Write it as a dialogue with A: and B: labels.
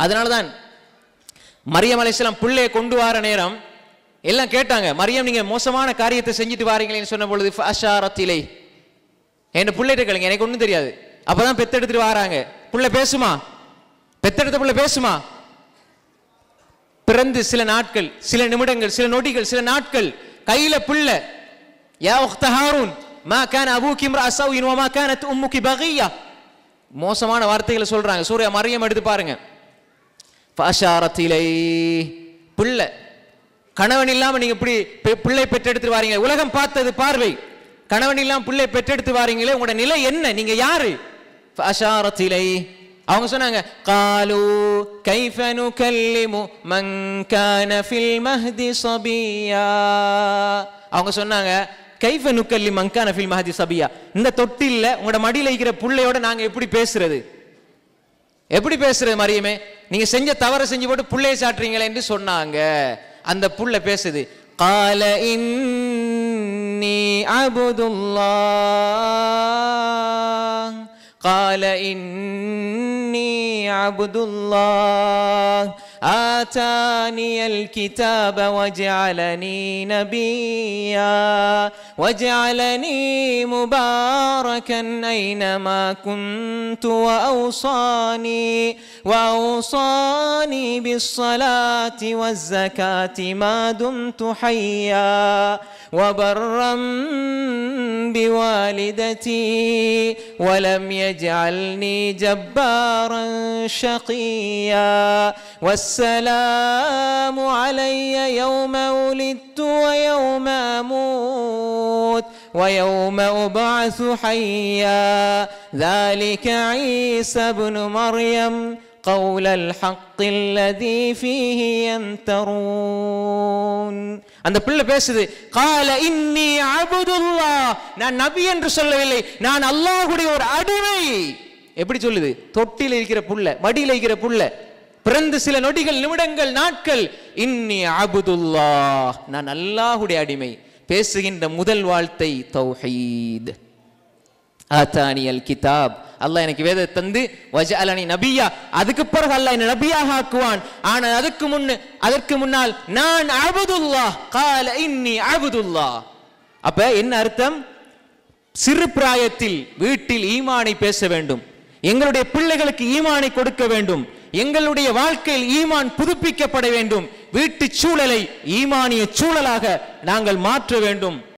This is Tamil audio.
A: அதனாலதான் மரியம் அலைஹிஸ்ஸலாம் பிள்ளையை கொண்டு வர நேரம் எல்லாம் கேட்டாங்க, மரியம் நீங்க மோசமான காரியத்தை செஞ்சுட்டு வாரீங்களேன்னு சொன்ன பொழுது ஃபஅஷாரத் இலை, என்ன பிள்ளைகிட்ட கேளுங்க, எனக்கு ஒன்றும் தெரியாது. அப்பதான் பெத்தெடுத்துட்டு வராங்க. புள்ள பேசுமா? பெத்தெடுத்த புள்ள பேசுமா? பிறந்து சில நாட்கள், சில நிமிடங்கள், சில நொடிகள், சில நாட்கள், கையில புள்ள. யா உக்த ஹாரூன் மா கான அபூகி இம்ரா ஸௌஇன் வ மா கானத் உம்முகி பகியா, மோசமான வார்த்தைகளை சொல்றாங்க. சூரா மரியம் எடுத்து பாருங்க. ஃபஅஷாரத் இலை, புள்ள. கணவன் இல்லாம நீங்க இப்படி பிள்ளை பெற்றெடுத்து வாரீங்க, உலகம் பார்த்தது பார்வை. கணவன் இல்லாம பிள்ளை பெற்றெடுத்து வாரீங்களே, உங்களோட நிலை என்ன? நீங்க யாரு? ஃபஅஷாரத் இலை, அவங்க சொன்னாங்க காலு கைஃப நுகல்லிமு மன் கான ஃபில் மஹ்தி சபியா. அவங்க சொன்னாங்க கைஃப நுகல்லிமு மன் கான ஃபில் மஹ்தி சபியா, இந்த தொட்டில்ல உங்களோட மடியில இருக்கிற புள்ளையோட நாங்க எப்படி பேசுறது? எப்படி பேசுறது மரியமே? நீங்க செஞ்ச தவற செஞ்சு போட்டு புள்ளையை சாட்டுறீங்களே என்று சொன்னாங்க. அந்த புள்ள பேசுது, قال إني عبد الله قال إني عبد الله آتاني الكتاب وجعلني نبيا وجعلني مباركا أينما كنت وأوصاني بالصلاة والزكاة ما دمت حيا وبرا بوالدتي ولم يجعلني جبارا شقيا والسلام علي يوم ولدت ويوم أموت ويوم أبعث حيا ذلك عيسى ابن مريم قول الحق الذي فيه يمترون. அந்த பிள்ளை பேசுது, قال إني عبد الله, நான் நபி என்று சொல்லவில்லை, நான் அல்லாஹ்வுடைய ஒரு அடிமை. எப்படி சொல்லுது? தொட்டில இருக்கிற புள்ள, மடியில இருக்கிற புள்ள, பிறந்து சில நொடிகள், நிமிடங்கள், நாட்கள். இன்னி அபுதுல்லாஹ், நான் அல்லாஹ்வுடைய அடிமை. பேசுகின்ற முதல் வார்த்தை தௌஹீத். ஆதானியல் கிதாப், அல்லாஹ் எனக்கு வேதத்தை தந்து வஜஅலனி நபியா, அதுக்கு பிறகு அல்லாஹ் என்னை நபியாக ஆக்குவான். ஆனால் அதற்கு முன்னால் நான் அபுதுல்லாஹ். قال இன்னி அபுதுல்லாஹ். அப்ப என்ன அர்த்தம்? சிறு பிராயத்தில் வீட்டில் ஈமானை பேச வேண்டும், எங்களுடைய பிள்ளைகளுக்கு ஈமானை கொடுக்க வேண்டும், எங்களுடைய வாழ்க்கையில் ஈமான் புதுப்பிக்கப்பட வேண்டும், வீட்டு சூழலை ஈமானிய சூழலாக நாங்கள் மாற்ற வேண்டும்.